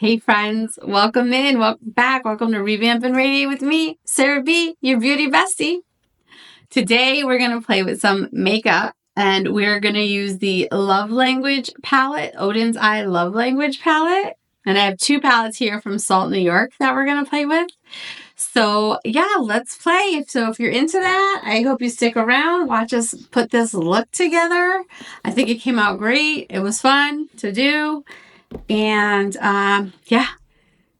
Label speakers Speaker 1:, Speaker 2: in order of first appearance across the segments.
Speaker 1: Hey friends, welcome in, welcome back, welcome to Revamp and Radiate with me, Sarah B, your beauty bestie. Today we're going to play with some makeup and we're going to use the Love Language palette, Oden's Eye Love Language palette. And I have two palettes here from Salt, New York that we're going to play with. So yeah, let's play. So if you're into that, I hope you stick around, watch us put this look together. I think it came out great. It was fun to do. And yeah,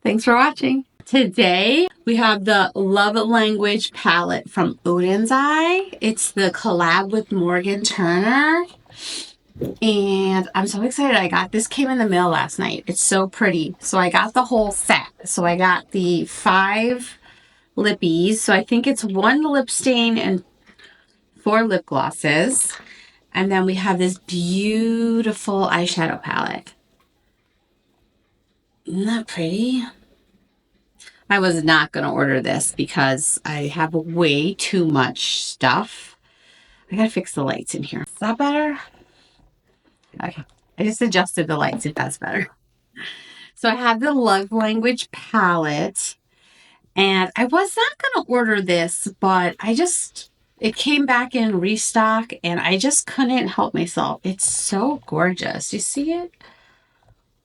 Speaker 1: thanks for watching. Today we have the Love Language palette from Oden's Eye. It's the collab with Morgan Turner. And I'm so excited. I got this, came in the mail last night. It's so pretty. So I got the whole set. So I got the 5 lippies. So I think it's 1 lip stain and 4 lip glosses. And then we have this beautiful eyeshadow palette. Isn't that pretty? I was not going to order this because I have way too much stuff. I got to fix the lights in here. Is that better? Okay. I just adjusted the lights if that's better. So I have the Love Language palette. And I was not going to order this, but it came back in restock and I just couldn't help myself. It's so gorgeous. You see it?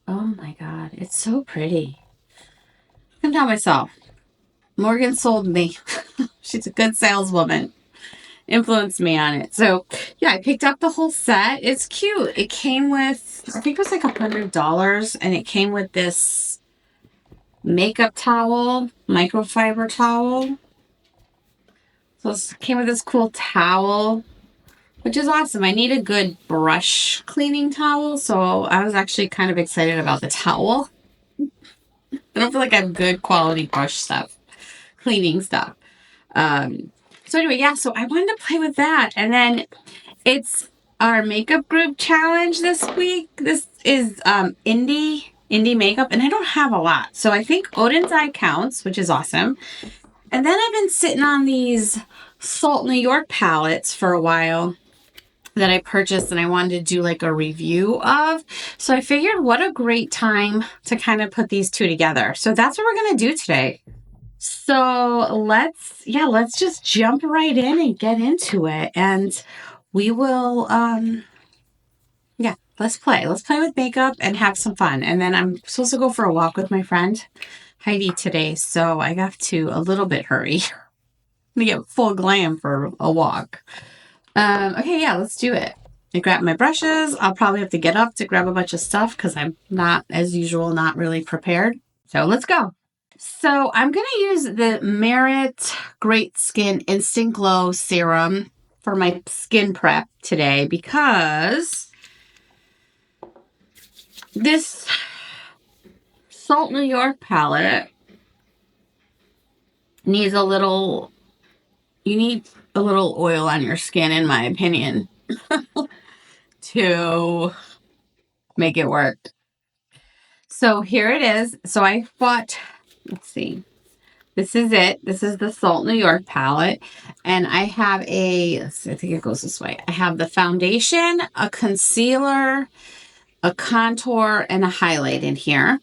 Speaker 1: Oh my God. It's so pretty. I can tell myself. Morgan sold me. She's a good saleswoman. Influenced me on it. So yeah, I picked up the whole set. It's cute. It came with, I think it was like $100, and it came with this makeup towel, microfiber towel. So it came with this cool towel, which is awesome. I need a good brush cleaning towel, so I was actually kind of excited about the towel. I don't feel like I have good quality brush stuff, cleaning stuff. So anyway, yeah, so I wanted to play with that. And then it's our makeup group challenge this week. This is INDY Make-up, and I don't have a lot. So I think Oden's Eye counts, which is awesome. And then I've been sitting on these Salt, New York palettes for a while that I purchased and I wanted to do like a review of. So I figured what a great time to kind of put these two together. So that's what we're going to do today. So let's just jump right in and get into it. And we will, let's play. Let's play with makeup and have some fun. And then I'm supposed to go for a walk with my friend Heidi today. So I have to a little bit hurry to get full glam for a walk. Okay, yeah, let's do it. I grabbed my brushes. I'll probably have to get up to grab a bunch of stuff because I'm not, as usual, not really prepared. So let's go. So I'm going to use the Merit Great Skin Instant Glow Serum for my skin prep today because this Salt, New York palette needs you need a little oil on your skin, in my opinion, to make it work. So here it is. So I bought, let's see, this is it. This is the Salt, New York palette. And I have I think it goes this way. I have the foundation, a concealer, a contour, and a highlight in here.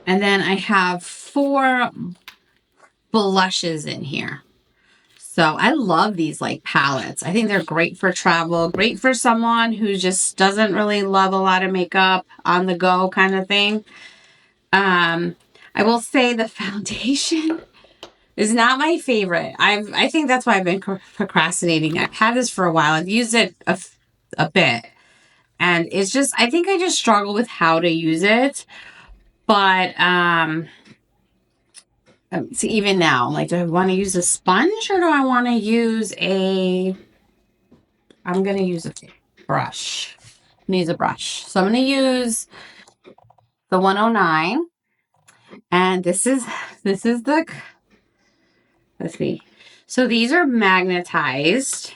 Speaker 1: And then I have 4 blushes in here. So I love these like palettes. I think they're great for travel, great for someone who just doesn't really love a lot of makeup, on the go kind of thing. I will say the foundation is not my favorite. I think that's why I've been procrastinating. I've had this for a while. I've used it a bit. And it's just, I think I just struggle with how to use it. But, see, even now, like, do I want to use a sponge or do I want to use I'm going to use a brush. Needs a brush. So I'm going to use the 109. And this is the, let's see. So these are magnetized.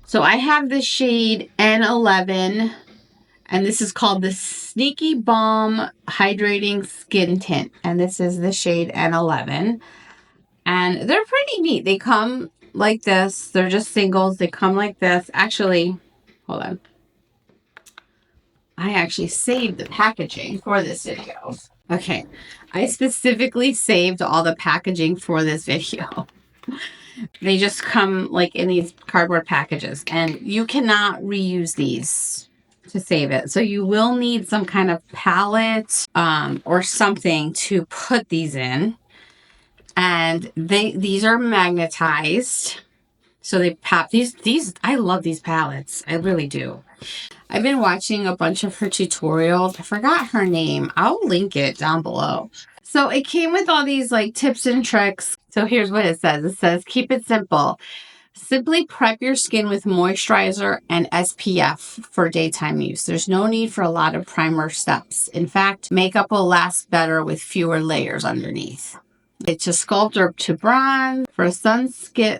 Speaker 1: So I have the shade N11. And this is called the Sneaky Balm Hydrating Skin Tint. And this is the shade N11. And they're pretty neat. They come like this. They're just singles. They come like this. Actually, hold on. I actually saved the packaging for this video. Okay, I specifically saved all the packaging for this video. They just come like in these cardboard packages, and you cannot reuse these to save it. So you will need some kind of palette or something to put these in. And these are magnetized. So they pop these. I love these palettes. I really do. I've been watching a bunch of her tutorials. I forgot her name. I'll link it down below. So it came with all these like tips and tricks. So here's what it says. It says, keep it simple. Simply prep your skin with moisturizer and SPF for daytime use. There's no need for a lot of primer steps. In fact, makeup will last better with fewer layers underneath. It's a sculpt or to bronze. For a sun-kissed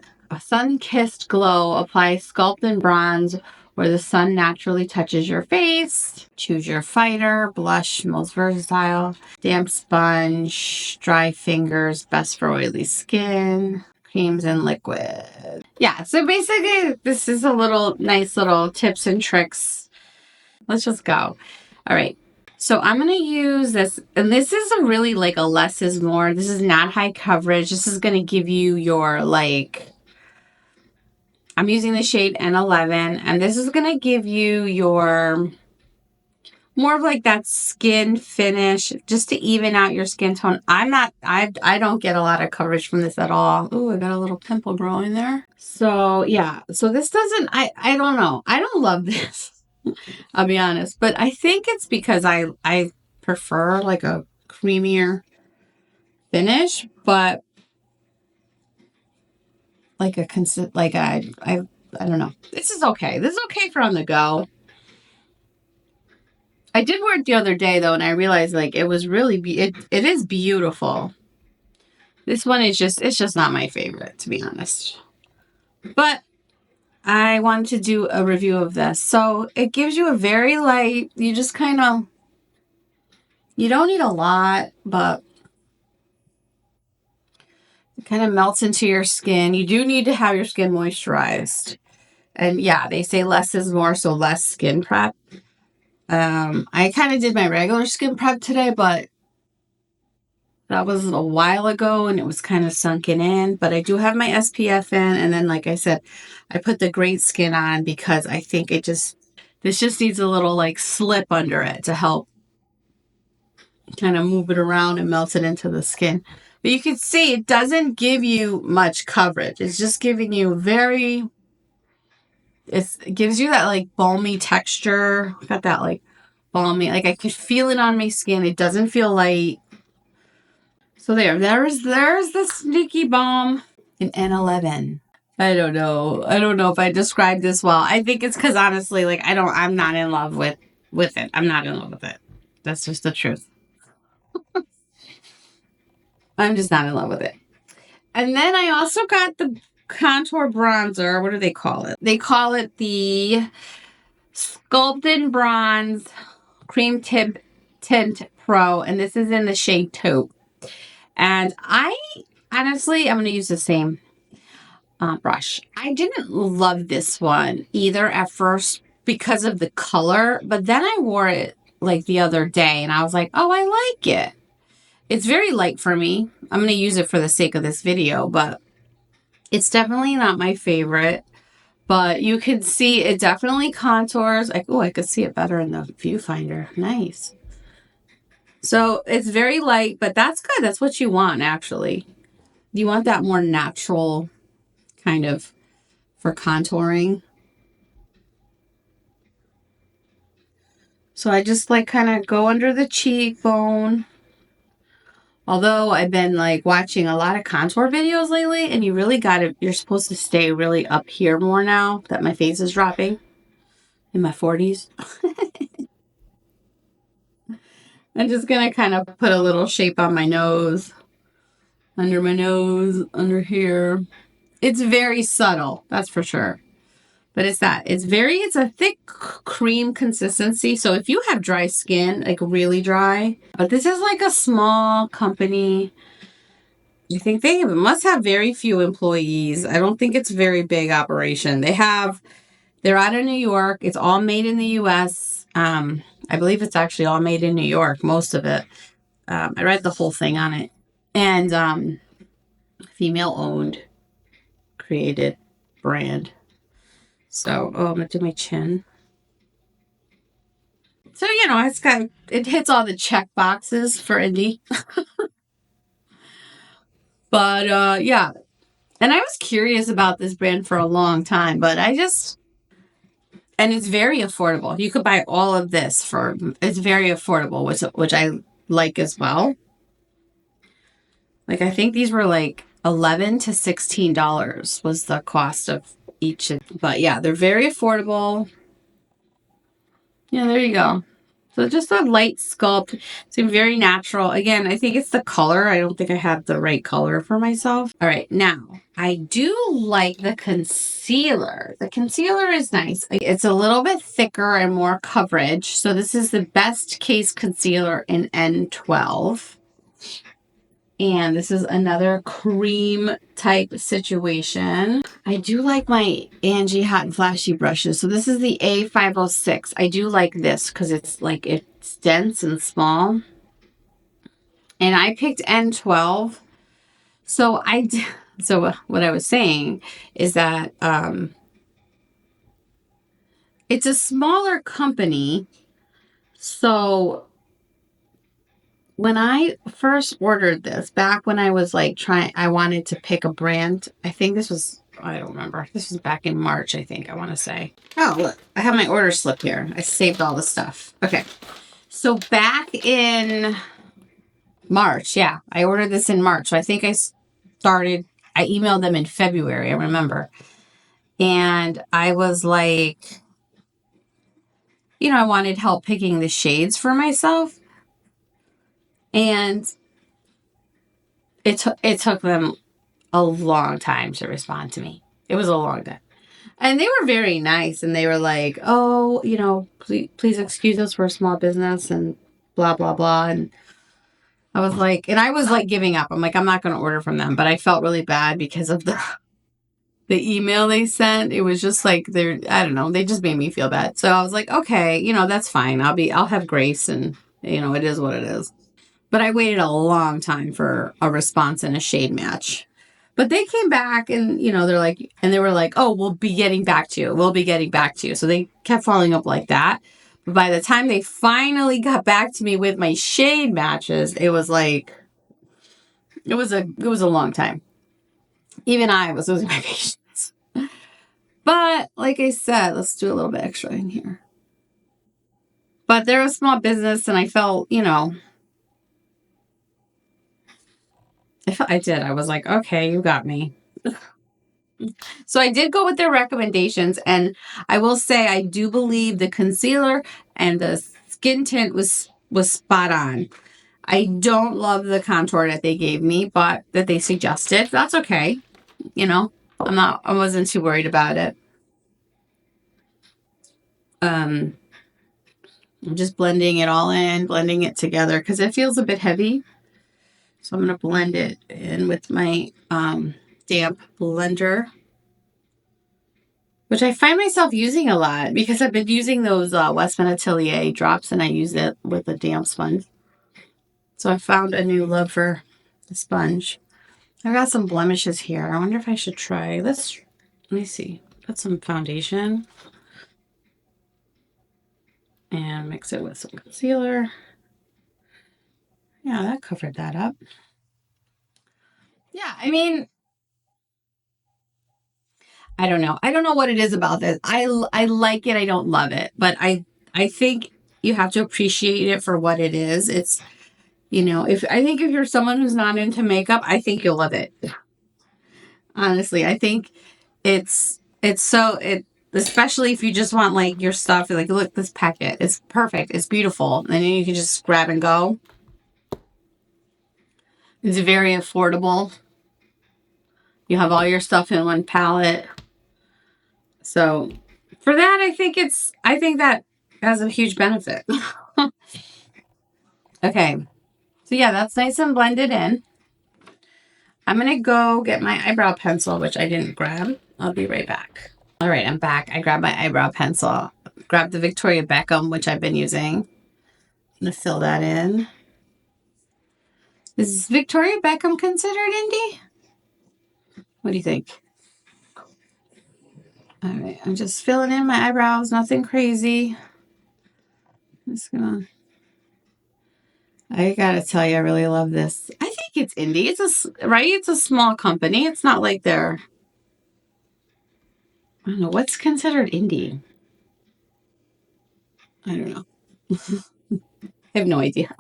Speaker 1: glow, apply Sculpt and bronze where the sun naturally touches your face. Choose your fighter, blush, most versatile, damp sponge, dry fingers, best for oily skin, creams and liquid. Yeah, so basically this is a nice little tips and tricks. Let's just go. All right. So I'm going to use this, and this is a really like a less is more. This is not high coverage. This is going to give you your like, I'm using the shade N11, and this is going to give you your more of like that skin finish just to even out your skin tone. I don't get a lot of coverage from this at all. Oh, I got a little pimple growing there. So yeah, so this doesn't, I don't know. I don't love this. I'll be honest, but I think it's because I prefer like a creamier finish, but like I don't know. This is okay. This is okay for on the go. I did wear it the other day though, and I realized like it was really it is beautiful. This one is it's just not my favorite, to be honest. But I wanted to do a review of this. So it gives you a very light, you just kind of, you don't need a lot, but it kind of melts into your skin. You do need to have your skin moisturized. And yeah, they say less is more, so less skin prep. I kind of did my regular skin prep today, but that was a while ago and it was kind of sunken in. But I do have my SPF in. And then, like I said, I put the Great Skin on because I think this just needs a little like slip under it to help kind of move it around and melt it into the skin. But you can see it doesn't give you much coverage. It's just giving you it gives you that like balmy texture. Got that like balmy, like I could feel it on my skin. It doesn't feel light. So there's the sneaky balm in N11. I don't know. I don't know if I described this well. I think it's because honestly, like I'm not in love with it. I'm not in love with it. That's just the truth. I'm just not in love with it. And then I also got the contour bronzer. What do they call it? They call it the Sculpt Bronze Cream Tint Pro. And this is in the shade Taupe. And I honestly, I'm going to use the same brush. I didn't love this one either at first because of the color. But then I wore it like the other day and I was like, oh, I like it. It's very light for me. I'm going to use it for the sake of this video, but it's definitely not my favorite. But you can see it definitely contours. I could see it better in the viewfinder. Nice. So it's very light, but that's good. That's what you want, actually. You want that more natural kind of for contouring. So I just like kind of go under the cheekbone. Although I've been like watching a lot of contour videos lately, and you're supposed to stay really up here more now that my face is dropping in my 40s. I'm just going to kind of put a little shape on my nose, under here. It's very subtle, that's for sure. But it's a thick cream consistency. So if you have dry skin, like really dry, but this is like a small company. I think they must have very few employees. I don't think it's a very big operation. They're out of New York. It's all made in the US. I believe it's actually all made in New York, most of it. I read the whole thing on it. And female owned, created brand. So, oh, I'm going to do my chin. So, you know, it hits all the check boxes for indie. But yeah. And I was curious about this brand for a long time, but and it's very affordable. You could buy all of this it's very affordable, which I like as well. Like, I think these were like $11 to $16 was the cost of each. But yeah, they're very affordable. Yeah, there you go. So just a light sculpt. Seems very natural. Again, I think it's the color. I don't think I have the right color for myself. All right, now I do like the concealer. The concealer is nice. It's a little bit thicker and more coverage. So this is the Best Case Concealer in N12. And this is another cream type situation. I do like my Angie Hot and Flashy brushes. So this is the A506. I do like this because it's dense and small. And I picked N12. So what I was saying is that it's a smaller company. So when I first ordered this, back when I was I wanted to pick a brand. I think I don't remember. This was back in March, I think, I want to say. Oh, look, I have my order slip here. I saved all the stuff. Okay. So back in March, yeah, I ordered this in March. So I think I emailed them in February, I remember. And I was like, I wanted help picking the shades for myself. And it took them a long time to respond to me. It was a long time. And they were very nice. And they were like, oh, please excuse us, we're a small business and blah, blah, blah. And I was like giving up. I'm like, I'm not going to order from them. But I felt really bad because of the email they sent. It was just like, I don't know, they just made me feel bad. So I was like, okay, that's fine. I'll have grace, and it is what it is. But I waited a long time for a response and a shade match. But they came back and, they were like, oh, we'll be getting back to you. We'll be getting back to you. So they kept following up like that. But by the time they finally got back to me with my shade matches, it was a long time. Even I was losing my patience. But like I said, let's do a little bit extra in here. But they're a small business, and I felt, I was like, okay, you got me. So I did go with their recommendations, and I will say I do believe the concealer and the skin tint was spot on. I don't love the contour that they gave me, but that they suggested. That's okay. I wasn't too worried about it. I'm just blending it all in, blending it together because it feels a bit heavy. So I'm going to blend it in with my damp blender, which I find myself using a lot because I've been using those Westman Atelier drops, and I use it with a damp sponge. So I found a new love for the sponge. I've got some blemishes here. I wonder if I should try this. Let me see. Put some foundation and mix it with some concealer. Yeah, that covered that up. Yeah, I mean, I don't know. I don't know what it is about this. I like it. I don't love it. But I think you have to appreciate it for what it is. It's, if you're someone who's not into makeup, I think you'll love it. Honestly, I think especially if you just want your stuff, like, look, this packet, it's perfect. It's beautiful. And then you can just grab and go. It's very affordable. You have all your stuff in one palette. So for that, I think that has a huge benefit. Okay. So yeah, that's nice and blended in. I'm going to go get my eyebrow pencil, which I didn't grab. I'll be right back. All right, I'm back. I grabbed my eyebrow pencil. Grabbed the Victoria Beckham, which I've been using. I'm going to fill that in. Is Victoria Beckham considered indie? What do you think? All right, I'm just filling in my eyebrows, nothing crazy. I'm just gonna, I gotta tell you, I really love this. I think it's indie. It's right? It's a small company. It's not like they're, I don't know, what's considered indie? I don't know. I have no idea.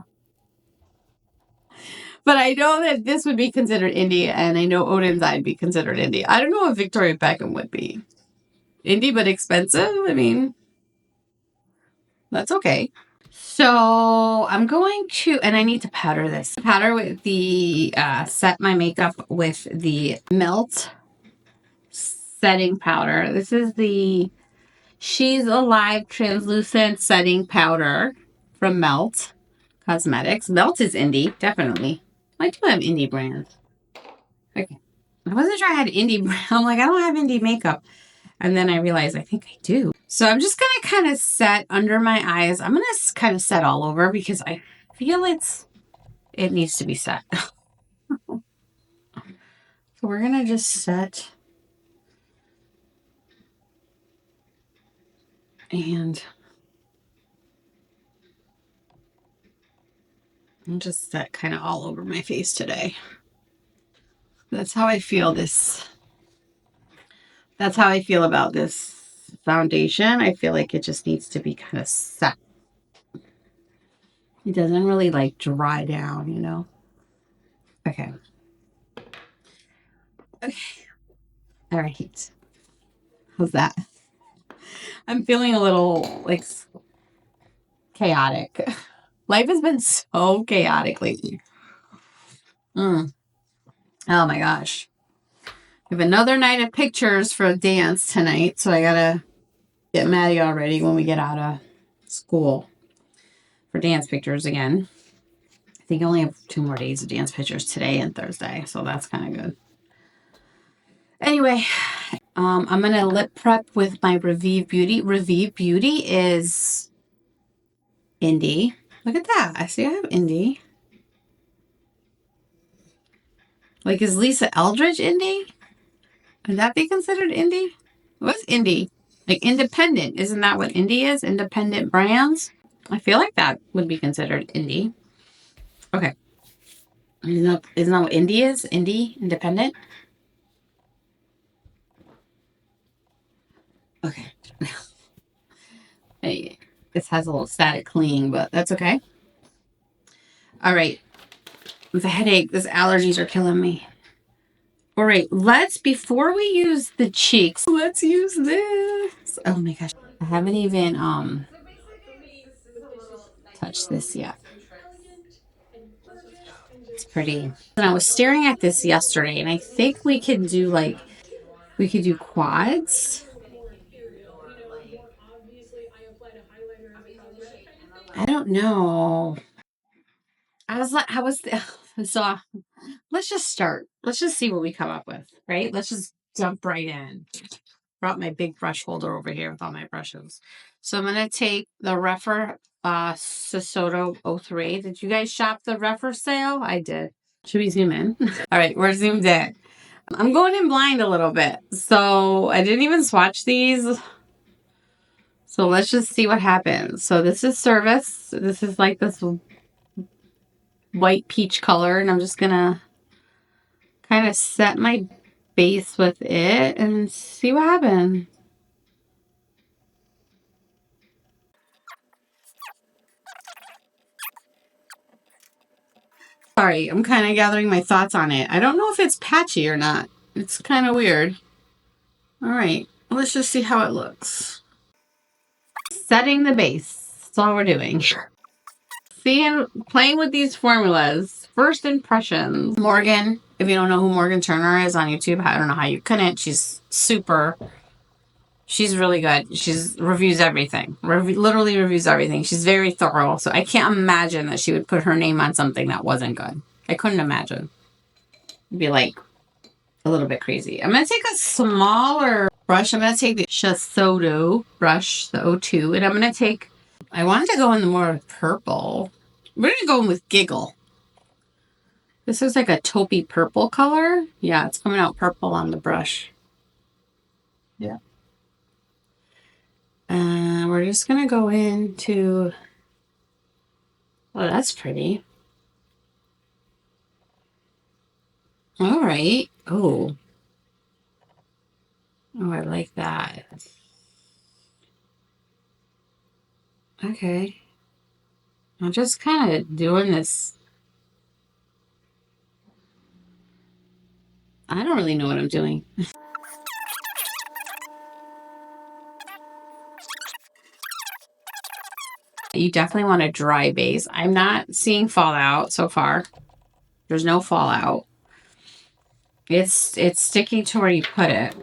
Speaker 1: But I know that this would be considered indie, and I know Oden's I'd be considered indie. I don't know if Victoria Beckham would be. Indie but expensive? I mean, that's okay. So I'm going to, and I need to powder this. Powder with the, set my makeup with the Melt setting powder. This is the She's Alive Translucent Setting Powder from Melt Cosmetics. Melt is indie, definitely. I do have indie brands. Okay. I wasn't sure I had indie brand. I'm like, I don't have indie makeup. And then I realized I think I do. So I'm just going to kind of set under my eyes. I'm going to kind of set all over because I feel it needs to be set. So we're going to just set. And I'll just set kind of all over my face today. That's how I feel this. That's how I feel about this foundation. I feel like it just needs to be kind of set. It doesn't really like dry down, you know? Okay. Okay. All right. How's that? I'm feeling a little like chaotic. Life has been so chaotic lately. Oh my gosh. We have another night of pictures for a dance tonight, so I gotta get Maddie all ready when we get out of school for dance pictures again. I think I only have 2 more days of dance pictures, today and Thursday, so that's kind of good. Anyway, I'm gonna lip prep with my Vieve Beauty. Vieve Beauty is indie. Look at that. I see I have indie. Like, is Lisa Eldridge indie? Would that be considered indie? What's indie? Like independent. Isn't that what indie is? Independent brands? I feel like that would be considered indie. Okay. Isn't that what indie is? Indie? Independent? Okay. Hey, this has a little static clinging, but that's okay. All right. With a headache, these allergies are killing me. All right, before we use the cheeks, let's use this. Oh my gosh. I haven't even touched this yet. It's pretty. And I was staring at this yesterday, and I think we could do quads. I don't know. So let's just start. Let's just see what we come up with, right? Let's just jump right in. Brought my big brush holder over here with all my brushes. So I'm going to take the Refer Sosoto 03. Did you guys shop the Refer sale? I did. Should we zoom in? All right, we're zoomed in. I'm going in blind a little bit. So I didn't even swatch these. So let's just see what happens. So this is Service. This is like this white peach color. And I'm just going to kind of set my base with it and see what happens. Sorry, I'm kind of gathering my thoughts on it. I don't know if it's patchy or not. It's kind of weird. All right, let's just see how it looks. Setting the base. That's all we're doing. Playing with these formulas. First impressions. Morgan, if you don't know who Morgan Turner is on YouTube, I don't know how you couldn't. She's really good. She's reviews everything. Literally reviews everything. She's very thorough. So I can't imagine that she would put her name on something that wasn't good. I couldn't imagine. It'd be like a little bit crazy. I'm going to take a smaller brush. I'm going to take the Shiseido brush, the O2, and I'm going to take I wanted to go in the more purple. We're going to go in with Giggle. This is like a taupey purple color. Yeah, it's coming out purple on the brush. Yeah. We're just going to go into... Oh, that's pretty. All right. Oh. Oh, I like that. Okay. I'm just kind of doing this. I don't really know what I'm doing. You definitely want a dry base. I'm not seeing fallout so far. There's no fallout. It's sticking to where you put it.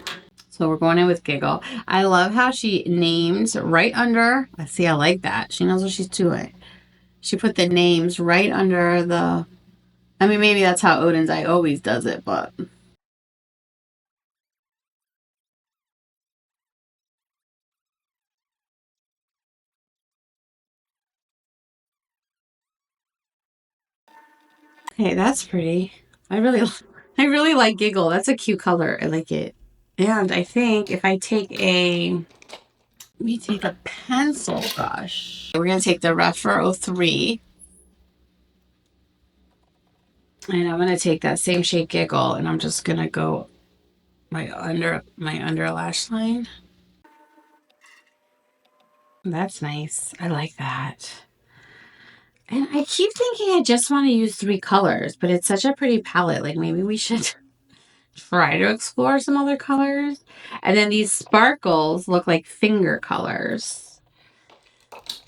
Speaker 1: So we're going in with Giggle. I love how she names right under. See, I like that. She knows what she's doing. She put the names right under the... I mean, maybe that's how Oden's Eye always does it, but... Okay, that's pretty. I really like Giggle. That's a cute color. I like it. And I think if I take a... Let me take a pencil brush. We're going to take the Rephr 03. And I'm going to take that same shade Giggle, and I'm just going to go my under lash line. That's nice. I like that. And I keep thinking I just want to use 3 colors, but it's such a pretty palette. Like maybe we should try to explore some other colors. And then these sparkles look like finger colors.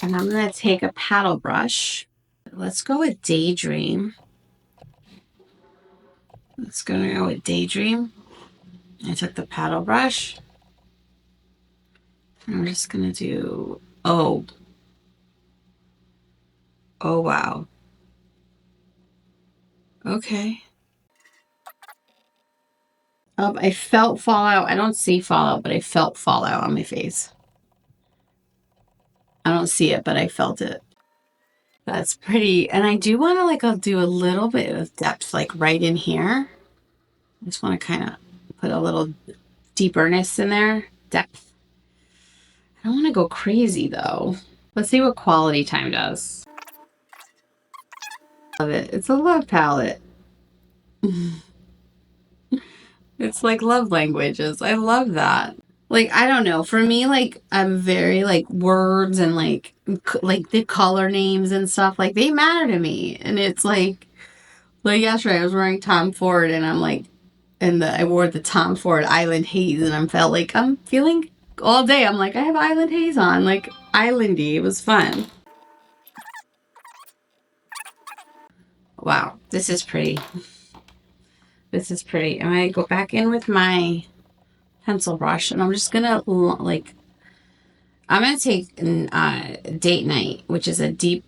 Speaker 1: And I'm going to take a paddle brush. Let's go with Daydream. Let's go with Daydream. I took the paddle brush. And I'm just going to do, oh wow. Okay. I felt fallout. I don't see fallout, but I felt fallout on my face. I don't see it, but I felt it. That's pretty. And I do want to like, I'll do a little bit of depth like right in here. I just want to kind of put a little deeperness in there. Depth. I don't want to go crazy though. Let's see what quality time does. Love it. It's a love palette. It's like love languages. I love that. Like, I don't know. For me, like, I'm very, like, words and, like the color names and stuff, like, they matter to me. And it's like yesterday I was wearing Tom Ford and I'm like, I wore the Tom Ford Island Haze and I felt like I'm feeling all day. I'm like, I have Island Haze on, like, islandy. It was fun. Wow, this is pretty. This is pretty. And I go back in with my pencil brush and I'm just gonna like, I'm gonna take Date Night, which is a deep,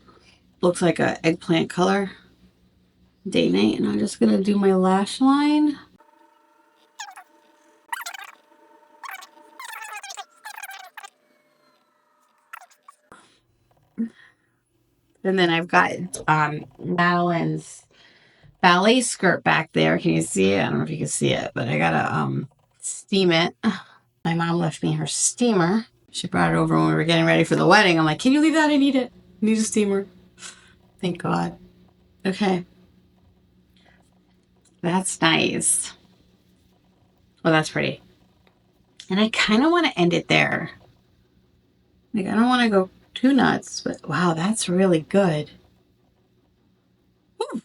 Speaker 1: looks like a eggplant color. Date Night, and I'm just gonna do my lash line. And then I've got Madeline's ballet skirt back there. Can you see it? I don't know if you can see it, but I gotta steam it. My mom left me her steamer. She brought it over when we were getting ready for the wedding. I'm like, can you leave that? I need it. I need a steamer. Thank God. Okay. That's nice. Well, that's pretty. And I kind of want to end it there. Like, I don't want to go too nuts, but wow, that's really good. Woo.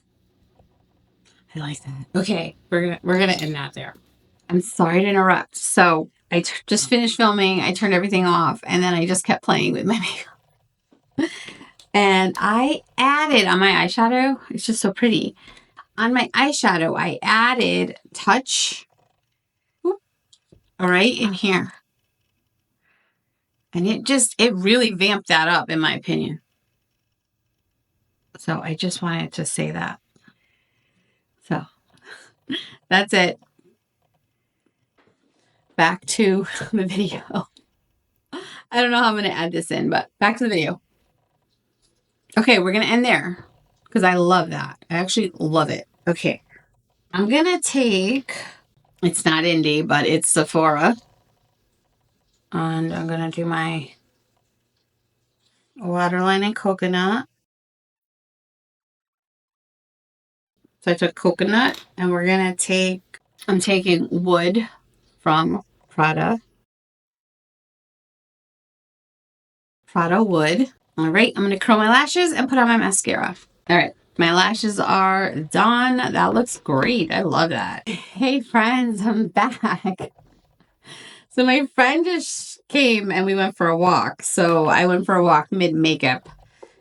Speaker 1: I like that. Okay, we're gonna end that there. I'm sorry to interrupt. So I just finished filming. I turned everything off, and then I just kept playing with my makeup. And I added on my eyeshadow. It's just so pretty. On my eyeshadow, I added Touch. Whoop, all right, in here. And it really vamped that up, in my opinion. So I just wanted to say that. So that's it. Back to the video. I don't know how I'm going to add this in, but back to the video. Okay, we're going to end there because I love that. I actually love it. Okay. I'm going to take, it's not Indie, but it's Sephora. And I'm going to do my waterline and coconut. So I took coconut and we're going to take, I'm taking wood from Prada. Prada wood. All right, I'm going to curl my lashes and put on my mascara. All right, my lashes are done. That looks great. I love that. Hey friends, I'm back. So my friend just came and we went for a walk. So I went for a walk mid-makeup.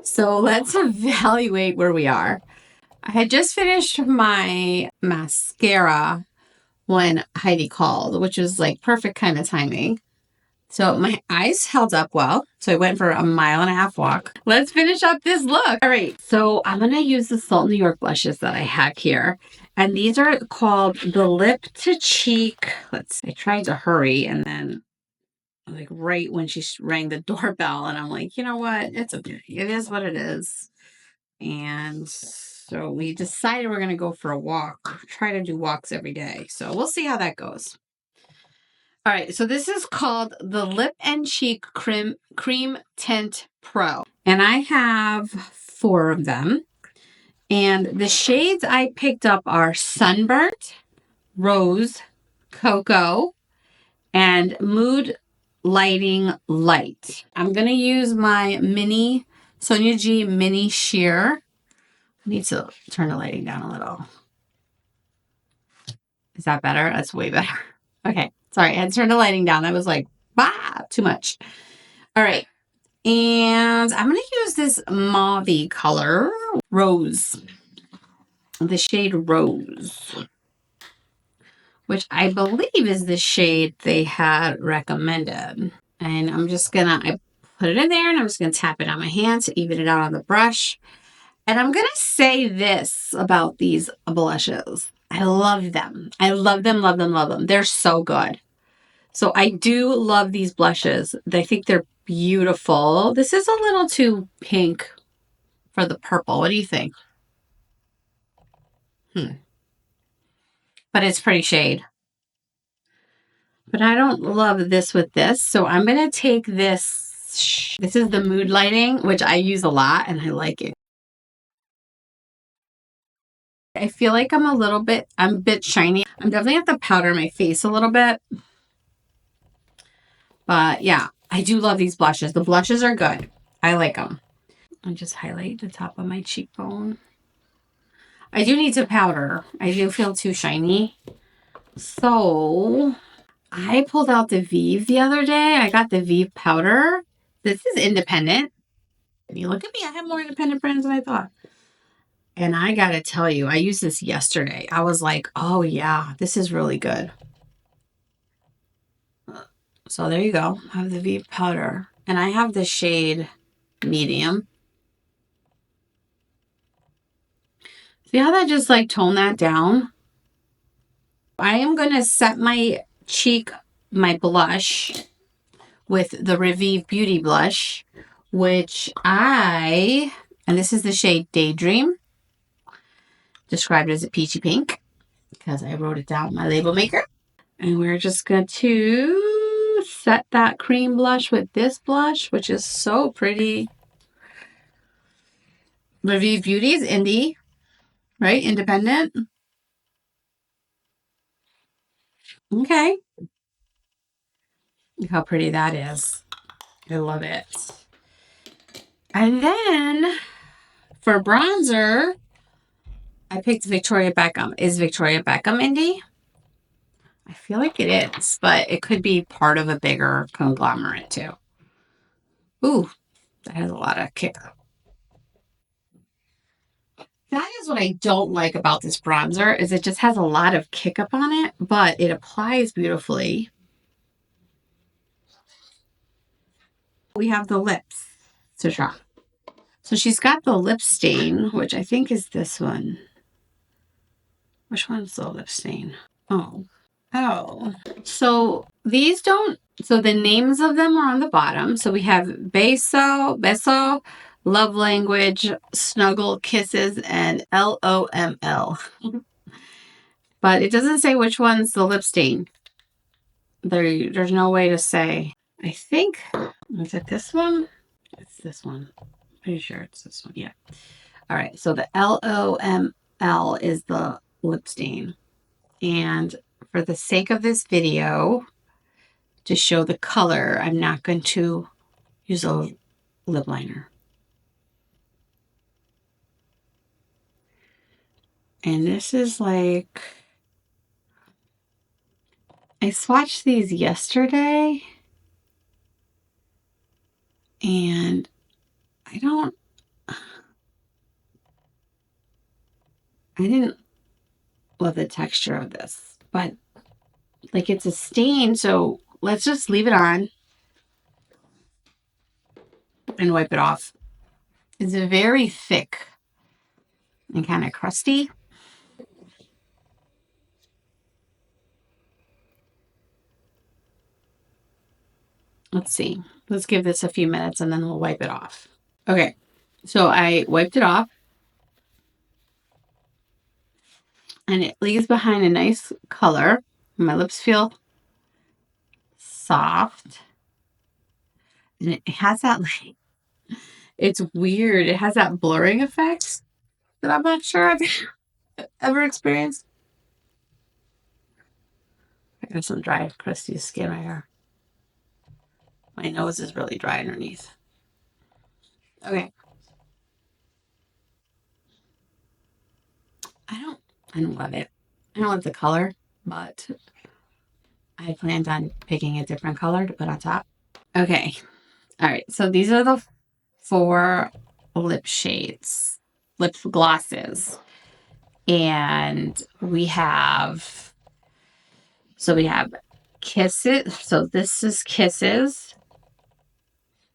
Speaker 1: So let's evaluate where we are. I had just finished my mascara when Heidi called, which was like perfect kind of timing. So my eyes held up well. So I went for a 1.5 mile walk. Let's finish up this look. All right. So I'm going to use the Salt New York blushes that I have here. And these are called the Lip to Cheek. I tried to hurry and then like right when she rang the doorbell and I'm like, you know what? It's okay. It is what it is. And so we decided we're going to go for a walk. Try to do walks every day. So we'll see how that goes. All right, so this is called the Lip and Cheek Cream Tint Pro. And I have 4 of them. And the shades I picked up are Sunburnt, Rose, Cocoa, and Mood Lighting Light. I'm going to use my mini Sonia G Mini Sheer. I need to turn the lighting down a little. Is that better? That's way better. Okay, sorry, I had to turn the lighting down. I was like, bah, too much. All right. And I'm going to use this mauve color, Rose, the shade Rose, which I believe is the shade they had recommended. And I'm just going to, I put it in there and I'm just going to tap it on my hand to even it out on the brush. And I'm going to say this about these blushes. I love them. I love them, love them, love them. They're so good. So I do love these blushes. I think they're beautiful. This is a little too pink for the purple. What do you think? But it's pretty shade. But I don't love this with this. So I'm going to take this. This is the Mood Lighting, which I use a lot and I like it. I feel like I'm a bit shiny. I'm definitely have to powder my face a little bit. But yeah, I do love these blushes. The blushes are good. I like them. I'll just highlight the top of my cheekbone. I do need to powder. I do feel too shiny. So I pulled out the Vieve the other day. I got the Vieve powder. This is independent. And you look at me, I have more independent brands than I thought. And I got to tell you, I used this yesterday. I was like, oh yeah, this is really good. So there you go. I have the Vieve powder. And I have the shade medium. See how that just like toned that down? I am going to set my cheek, my blush with the Vieve Beauty Blush, which and this is the shade Daydream, described as a peachy pink, because I wrote it down in my label maker. And we're just going to set that cream blush with this blush, which is so pretty. Vieve Beauty is indie, right? Independent. Okay. Look how pretty that is. I love it. And then for bronzer, I picked Victoria Beckham. Is Victoria Beckham indie? I feel like it is, but it could be part of a bigger conglomerate too. Ooh, that has a lot of kick. That is what I don't like about this bronzer, is it just has a lot of kick up on it, but it applies beautifully. We have the lips to try. So she's got the lip stain, which I think is this one. Which one's the lip stain? Oh. So these don't, so the names of them are on the bottom. So we have Beso, Love Language, Snuggle, Kisses, and LOML. But it doesn't say which one's the lip stain. There's no way to say. I think, is it this one? It's this one. Pretty sure it's this one. Yeah. All right. So the LOML is the lip stain. And for the sake of this video, to show the color, I'm not going to use a lip liner. And this is like, I swatched these yesterday. And I didn't love the texture of this, but like it's a stain. So let's just leave it on and wipe it off. It's very thick and kind of crusty. Let's see. Let's give this a few minutes and then we'll wipe it off. Okay. So I wiped it off and it leaves behind a nice color. My lips feel soft. And it has that, like, it's weird. It has that blurring effect that I'm not sure I've ever experienced. I got some dry, crusty skin right here. My nose is really dry underneath. Okay. I don't love it. I don't love the color, but I planned on picking a different color to put on top. Okay. All right. So these are the 4 lip shades, lip glosses. And we have Kisses. So this is Kisses,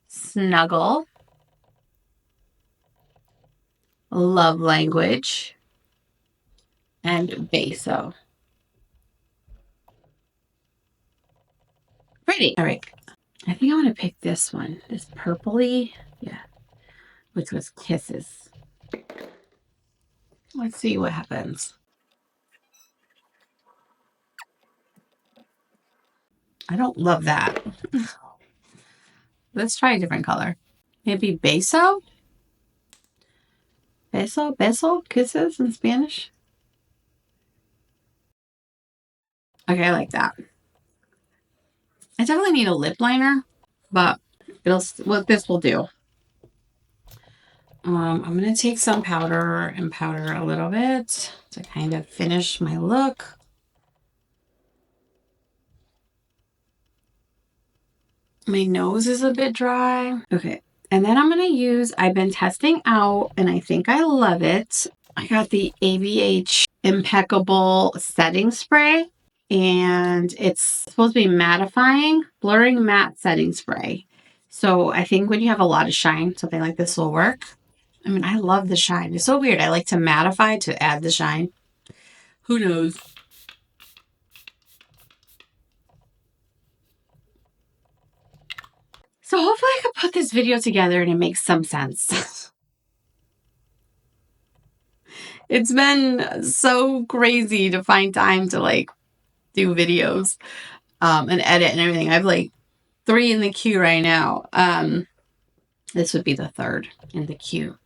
Speaker 1: Snuggle, Love Language, and Beso. Pretty. All right. I think I want to pick this one. This purpley. Yeah. Which was Kisses. Let's see what happens. I don't love that. Let's try a different color. Maybe Beso? Beso? Kisses in Spanish? Okay, I like that. I definitely need a lip liner, but what this will do. I'm going to take some powder and powder a little bit to kind of finish my look. My nose is a bit dry. Okay. And then I'm going to use, I've been testing out and I think I love it. I got the ABH Impeccable Setting Spray and it's supposed to be mattifying, blurring matte setting spray. So I think when you have a lot of shine, something like this will work. I mean, I love the shine. It's so weird. I like to mattify to add the shine. Who knows? So hopefully I can put this video together and it makes some sense. It's been so crazy to find time to like do videos and edit and everything. I have like 3 in the queue right now. This would be the 3rd in the queue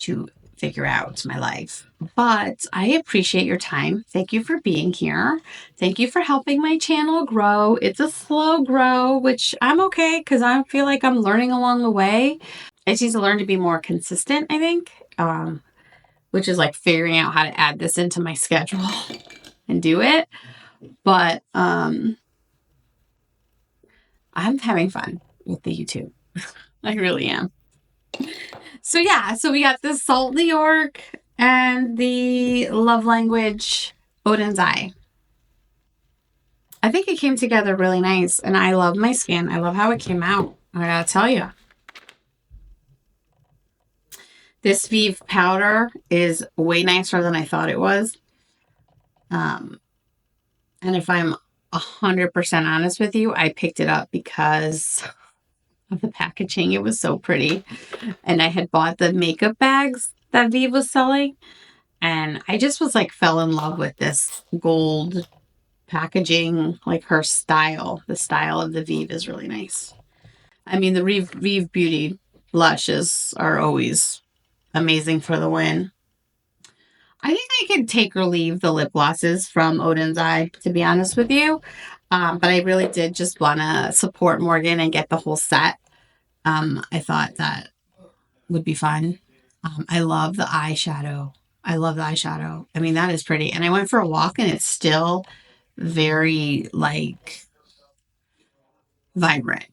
Speaker 1: to figure out my life. But I appreciate your time. Thank you for being here. Thank you for helping my channel grow. It's a slow grow, which I'm okay because I feel like I'm learning along the way. I just need to learn to be more consistent, I think, which is like figuring out how to add this into my schedule and do it. But I'm having fun with the YouTube. I really am. So yeah, so we got the Salt New York and the Love Language Oden's Eye. I think it came together really nice and I love my skin. I love how it came out. I gotta tell you. This Vieve powder is way nicer than I thought it was. And if I'm 100% honest with you, I picked it up because of the packaging. It was so pretty. And I had bought the makeup bags that Vieve was selling. And I just was like, fell in love with this gold packaging, like her style. The style of the Vieve is really nice. I mean, the Vieve Beauty blushes are always amazing for the win. I think I could take or leave the lip glosses from Oden's Eye, to be honest with you. But I really did just want to support Morgan and get the whole set. I thought that would be fun. I love the eyeshadow. I love the eyeshadow. I mean, that is pretty. And I went for a walk and it's still very like vibrant.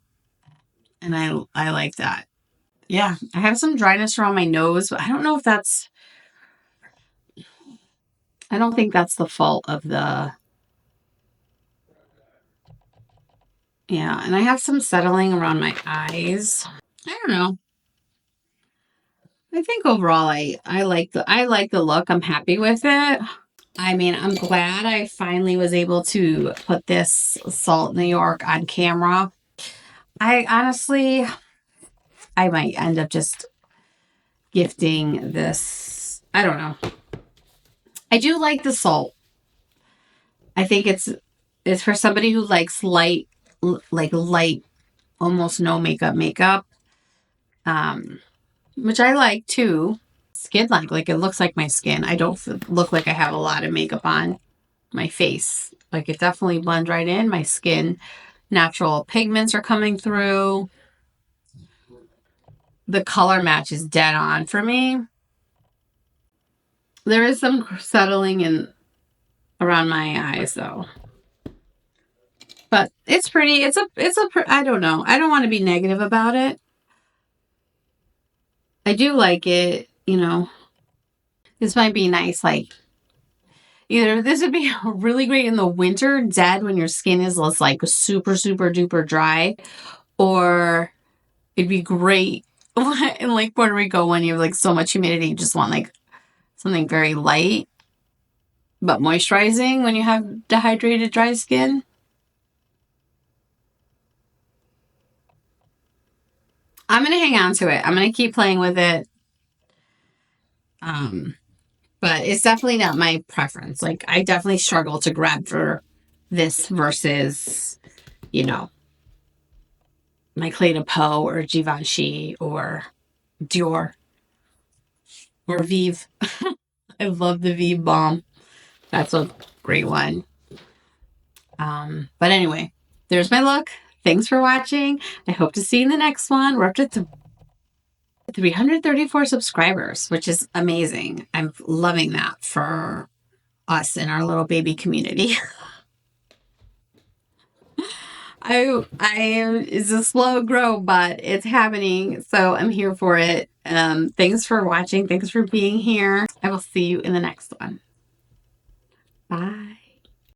Speaker 1: And I like that. Yeah, I have some dryness around my nose, but I don't know if that's, I don't think that's the fault of the, yeah, and I have some settling around my eyes. I don't know. I think overall I like the look. I'm happy with it. I mean, I'm glad I finally was able to put this Salt New York on camera. I honestly, I might end up just gifting this. I don't know. I do like the Salt. I think it's for somebody who likes light, almost no makeup. Which I like too. Skin like it looks like my skin. I don't look like I have a lot of makeup on my face. Like it definitely blends right in. My skin, natural pigments are coming through. The color match is dead on for me. There is some settling in around my eyes though. But it's pretty. I don't know. I don't want to be negative about it. I do like it, you know. This might be nice, like, either this would be really great in the winter, dead, when your skin is less, like, super, super duper dry, or it'd be great in, like, Puerto Rico when you have, like, so much humidity, you just want, like, something very light, but moisturizing when you have dehydrated, dry skin. I'm going to hang on to it. I'm going to keep playing with it. But it's definitely not my preference. Like, I definitely struggle to grab for this versus, you know, my Clé de Peau or Givenchy or Dior or Vieve. I love the Vieve Balm. That's a great one. But anyway, there's my look. Thanks for watching. I hope to see you in the next one. We're up to 334 subscribers, which is amazing. I'm loving that for us in our little baby community. It's a slow grow, but it's happening. So I'm here for it. Thanks for watching. Thanks for being here. I will see you in the next one. Bye.